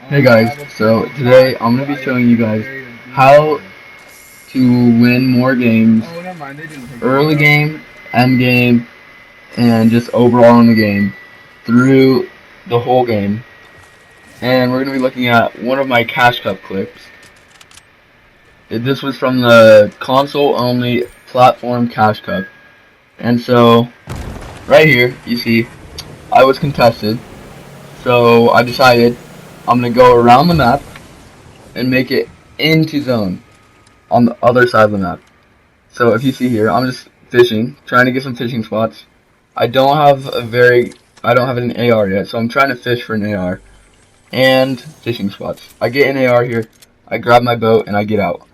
Hey guys, so today I'm going to be showing you guys how to win more games, early game, end game, and just overall in the game, through the whole game. And we're going to be looking at one of my Cash Cup clips. This was from the console only platform Cash Cup. And so, right here, you see, I was contested. So I decided I'm going to go around the map and make it into zone on the other side of the map. So if you see here, I'm just fishing, trying to get some fishing spots. I don't have an AR yet, so I'm trying to fish for an AR and fishing spots. I get an AR here, I grab my boat, and I get out.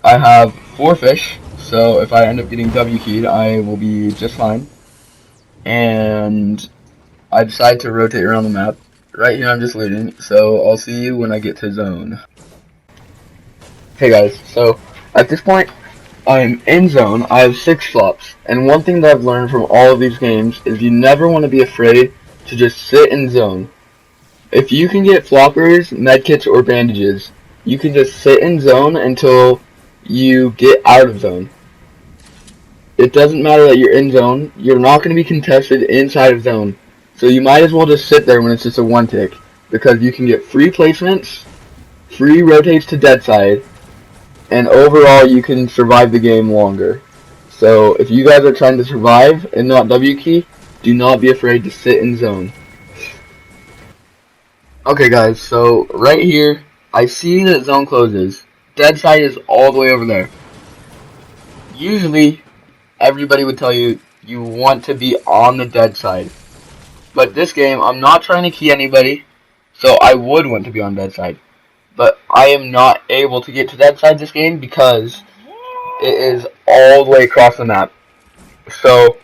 I have 4 fish, so if I end up getting W keyed, I will be just fine. And I decide to rotate around the map. Right here I'm just looting, so I'll see you when I get to zone. Hey guys, so at this point I'm in zone. I have 6 flops, and one thing that I've learned from all of these games is you never want to be afraid to just sit in zone. If you can get floppers, medkits, or bandages, you can just sit in zone until you get out of zone. It doesn't matter that you're in zone, you're not going to be contested inside of zone. So you might as well just sit there when it's just a 1 tick, because you can get free placements, free rotates to dead side, and overall you can survive the game longer. So if you guys are trying to survive and not W key, do not be afraid to sit in zone. Okay guys, so right here, I see that zone closes. Dead side is all the way over there. Usually, everybody would tell you you want to be on the dead side. But this game, I'm not trying to key anybody, so I would want to be on dead side. But I am not able to get to that side this game because it is all the way across the map. So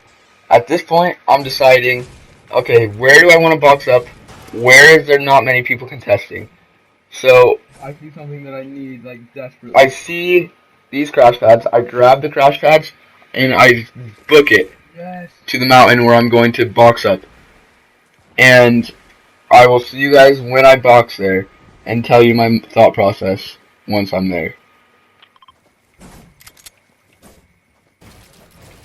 at this point, I'm deciding, okay, where do I want to box up? Where is there not many people contesting? So I see something that I need, like, desperately. I see these crash pads. I grab the crash pads and I book it to the mountain where I'm going to box up. And I will see you guys when I box there and tell you my thought process once I'm there.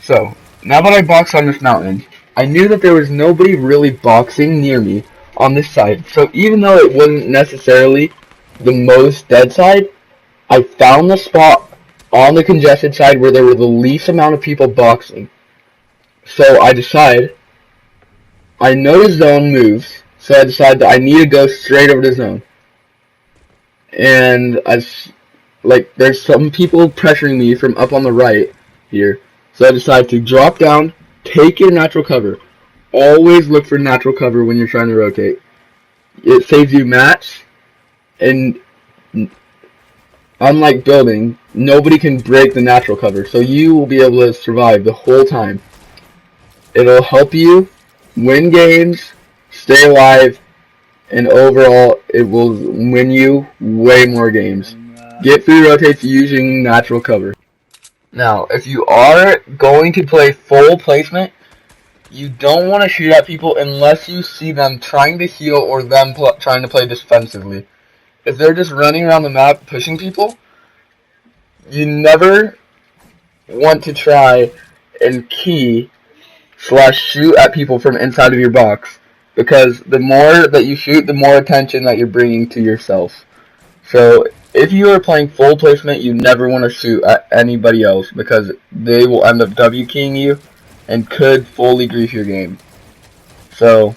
So, now that I boxed on this mountain, I knew that there was nobody really boxing near me on this side. So even though it wasn't necessarily the most dead side, I found the spot on the congested side where there were the least amount of people boxing. So I decide, I know the zone moves, so I decide that I need to go straight over the zone. And there's some people pressuring me from up on the right here. So I decide to drop down, take your natural cover. Always look for natural cover when you're trying to rotate. It saves you mats, and unlike building, nobody can break the natural cover, so you will be able to survive the whole time. It'll help you win games, stay alive, and overall, it will win you way more games. Get free rotates using natural cover. Now, if you are going to play full placement, you don't want to shoot at people unless you see them trying to heal or them trying to play defensively. If they're just running around the map pushing people, you never want to try and key / shoot at people from inside of your box, because the more that you shoot, the more attention that you're bringing to yourself. So if you are playing full placement, you never want to shoot at anybody else, because they will end up W keying you and could fully grief your game. So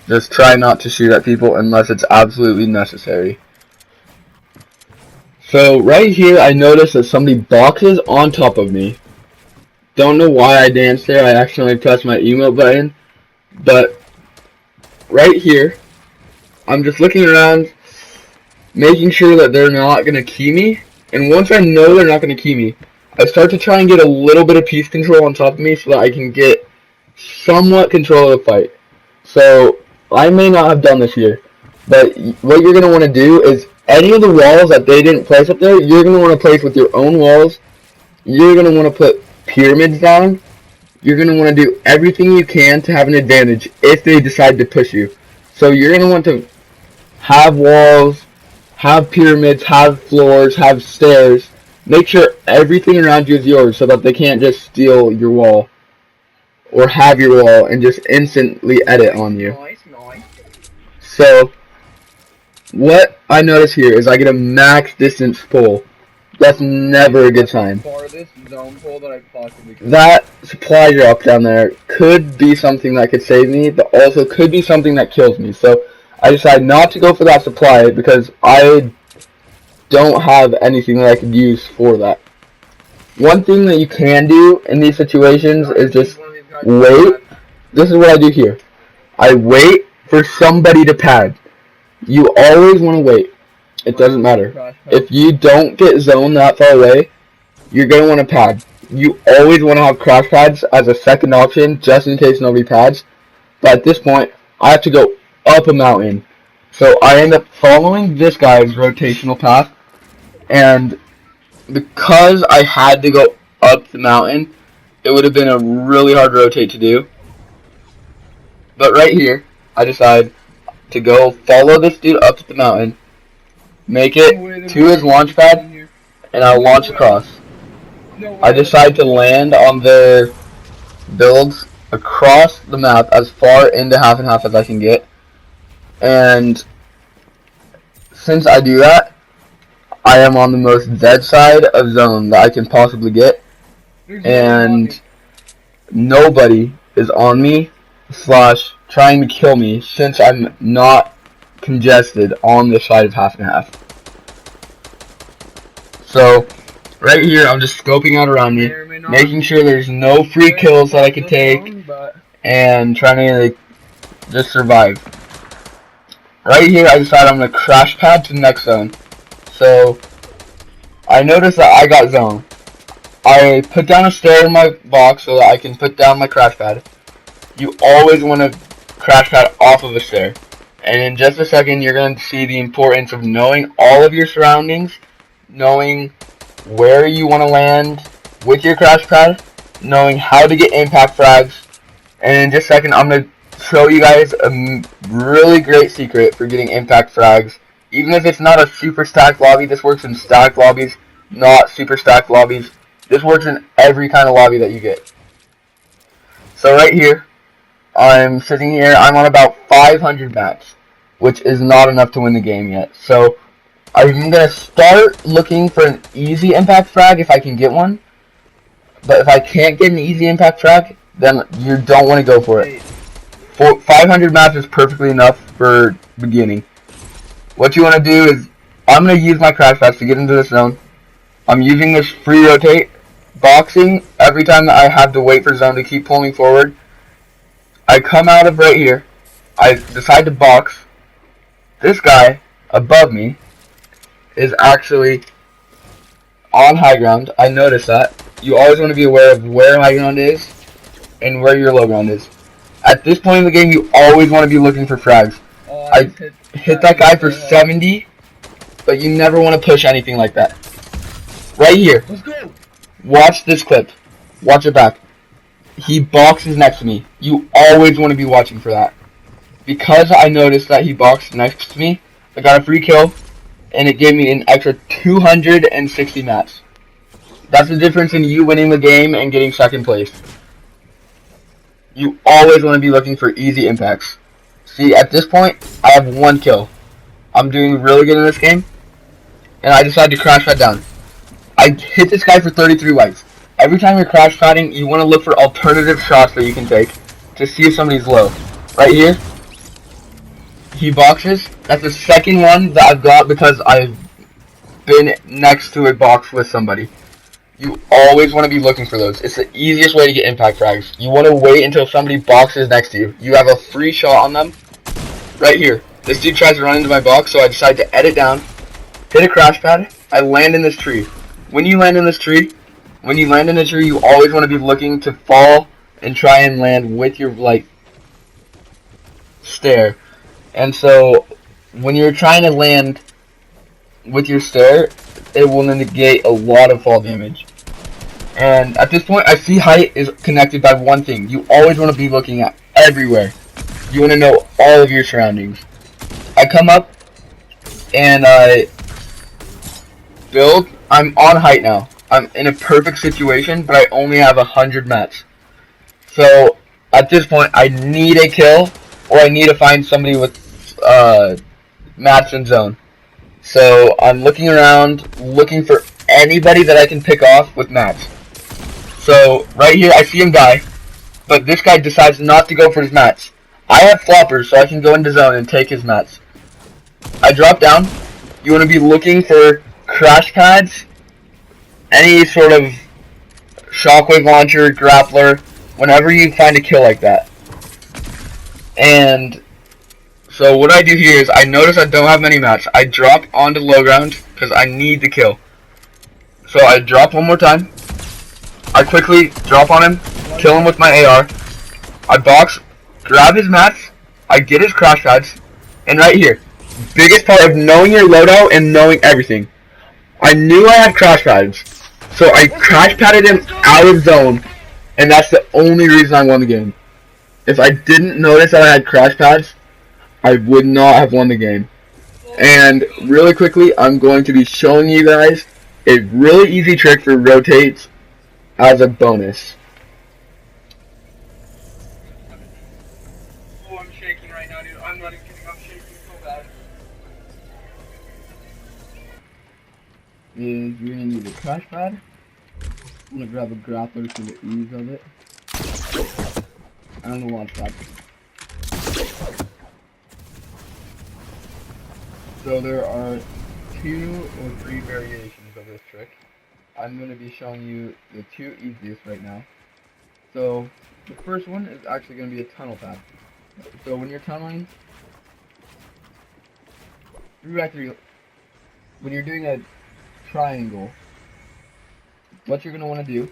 just try not to shoot at people unless it's absolutely necessary. So right here I noticed that somebody boxes on top of me. Don't know why I danced there. I accidentally pressed my emote button. But right here, I'm just looking around, making sure that they're not going to key me. And once I know they're not going to key me, I start to try and get a little bit of piece control on top of me so that I can get somewhat control of the fight. So I may not have done this here, but what you're going to want to do is any of the walls that they didn't place up there, you're going to want to place with your own walls. You're going to want to put pyramids down. You're going to want to do everything you can to have an advantage if they decide to push you. So you're going to want to have walls, have pyramids, have floors, have stairs. Make sure everything around you is yours so that they can't just steal your wall or have your wall and just instantly edit on you. Nice. So, what I notice here is I get a max distance pull. That's never a good sign. Farthest zone pull that I possibly could. That supply drop down there could be something that could save me, but also could be something that kills me. So I decided not to go for that supply because I don't have anything that I could use for that. One thing that you can do in these situations is just wait. This is what I do here. I wait for somebody to pad. You always want to wait. It doesn't matter. If you don't get zoned that far away, you're going to want to pad. You always want to have crash pads as a second option just in case nobody pads. But at this point, I have to go up a mountain. So I end up following this guy's rotational path. And because I had to go up the mountain, it would have been a really hard rotate to do. But right here, I decide to go follow this dude up the mountain, make it to his launch pad, and I'll launch across. I decide to land on their builds across the map as far into half and half as I can get. And since I do that, I am on the most dead side of zone that I can possibly get. And nobody is on me / trying to kill me since I'm not congested on this side of half and half. So right here I'm just scoping out around me, making sure there's no free kills that I could take, and trying to just survive. Right here I decide I'm going to crash pad to the next zone. So I notice that I got zoned. I put down a stair in my box so that I can put down my crash pad. You always want to crash pad off of a stair. And in just a second, you're going to see the importance of knowing all of your surroundings, knowing where you want to land with your crash pad, knowing how to get impact frags. And in just a second, I'm going to show you guys a really great secret for getting impact frags. Even if it's not a super stacked lobby, this works in stacked lobbies, not super stacked lobbies. This works in every kind of lobby that you get. So right here, I'm sitting here, I'm on about 500 mats, which is not enough to win the game yet. So I'm going to start looking for an easy impact frag if I can get one. But if I can't get an easy impact frag, then you don't want to go for it. 500 mats is perfectly enough for beginning. What you want to do is, I'm going to use my crash pads to get into this zone. I'm using this free rotate, boxing every time that I have to wait for zone to keep pulling forward. I come out of right here. I decide to box. This guy above me is actually on high ground. I noticed that. You always want to be aware of where high ground is and where your low ground is. At this point in the game, you always want to be looking for frags. I hit that guy for 70, but you never want to push anything like that. Right here. Let's go. Watch this clip. Watch it back. He boxes next to me. You always want to be watching for that. Because I noticed that he boxed next to me, I got a free kill, and it gave me an extra 260 mats. That's the difference in you winning the game and getting second place. You always want to be looking for easy impacts. See, at this point, I have 1 kill. I'm doing really good in this game, and I decided to crash pad down. I hit this guy for 33 whites. Every time you're crash padding, you want to look for alternative shots that you can take to see if somebody's low. Right here, he boxes. That's the second one that I've got because I've been next to a box with somebody. You always want to be looking for those. It's the easiest way to get impact frags. You want to wait until somebody boxes next to you. You have a free shot on them. Right here. This dude tries to run into my box, so I decide to edit down, hit a crash pad. I land in this tree. When you land in this tree, you always want to be looking to fall and try and land with your, stair. And so, when you're trying to land with your stair, it will negate a lot of fall damage. And at this point, I see height is connected by one thing. You always want to be looking at everywhere. You want to know all of your surroundings. I come up, and I build. I'm on height now. I'm in a perfect situation, but I only have 100 mats. So at this point, I need a kill, or I need to find somebody with mats in zone. So I'm looking around, looking for anybody that I can pick off with mats. So right here, I see him die, but this guy decides not to go for his mats. I have floppers, so I can go into zone and take his mats. I drop down. You want to be looking for crash pads, any sort of shockwave launcher, grappler, whenever you find a kill like that. And so what I do here is I notice I don't have many mats. I drop onto low ground because I need the kill. So I drop one more time. I quickly drop on him, kill him with my AR. I box, grab his mats, I get his crash pads, and right here, biggest part of knowing your loadout and knowing everything. I knew I had crash pads, so I crash padded him out of zone, and that's the only reason I won the game. If I didn't notice that I had crash pads, I would not have won the game. And really quickly, I'm going to be showing you guys a really easy trick for rotates as a bonus. Oh, I'm shaking right now, dude. I'm not even kidding. I'm shaking so bad. Is you're gonna need a crash pad. I'm gonna grab a grappler for the ease of it. And the launch pad. So there are 2 or 3 variations of this trick. I'm going to be showing you the 2 easiest right now. So the first one is actually going to be a tunnel pad. So when you're tunneling, when you're doing a triangle, what you're going to want to do,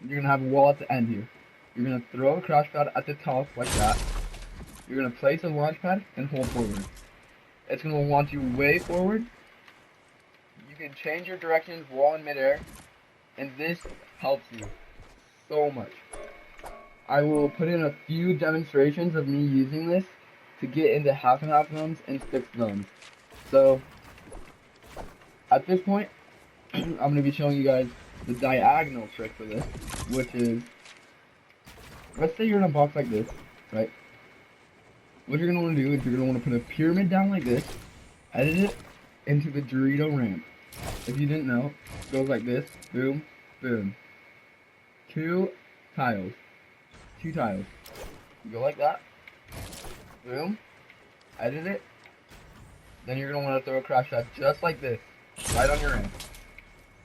you're going to have a wall at the end here. You're going to throw a crash pad at the top like that. You're going to place a launch pad and hold forward. It's going to launch you way forward. You can change your directions while in midair, and this helps you so much. I will put in a few demonstrations of me using this to get into half and half zones and 6 zones. So at this point, I'm going to be showing you guys the diagonal trick for this, which is, let's say you're in a box like this, right? What you're going to want to do is you're going to want to put a pyramid down like this, edit it into the Dorito ramp. If you didn't know, it goes like this, boom, boom. 2 tiles. You go like that, boom, edit it, then you're going to want to throw a crash pad just like this, right on your ramp.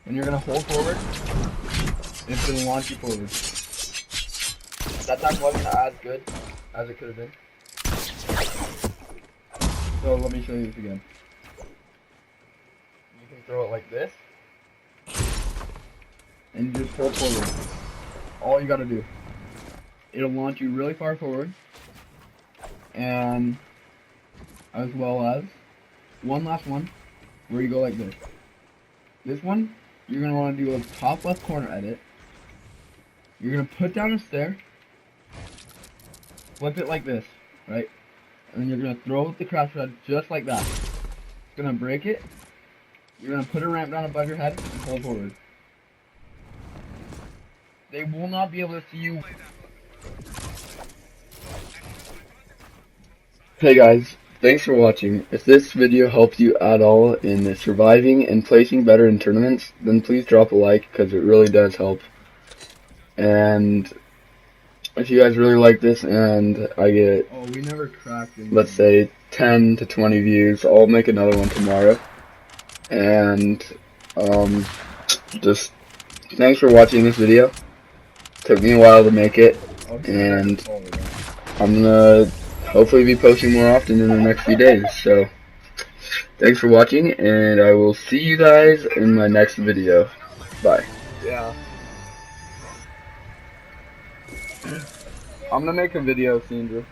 And you're going to hold forward, and it's going to launch you forward. That time wasn't as good as it could have been. So let me show you this again. You can throw it like this, and you just hold forward. All you gotta do. It'll launch you really far forward, and as well as one last one where you go like this. This one, you're gonna want to do a top left corner edit. You're gonna put down a stair, flip it like this, right? And then you're going to throw the crash pad just like that. It's going to break it. You're going to put a ramp down above your head and hold forward. They will not be able to see you. Hey guys, thanks for watching. If this video helped you at all in surviving and placing better in tournaments, then please drop a like because it really does help. And if you guys really like this and I get, let's say, 10 to 20 views, I'll make another one tomorrow. And just thanks for watching this video. Took me a while to make it, and I'm gonna hopefully be posting more often in the next few days. So thanks for watching, and I will see you guys in my next video. Bye. Yeah. I'm gonna make a video soon, Drew.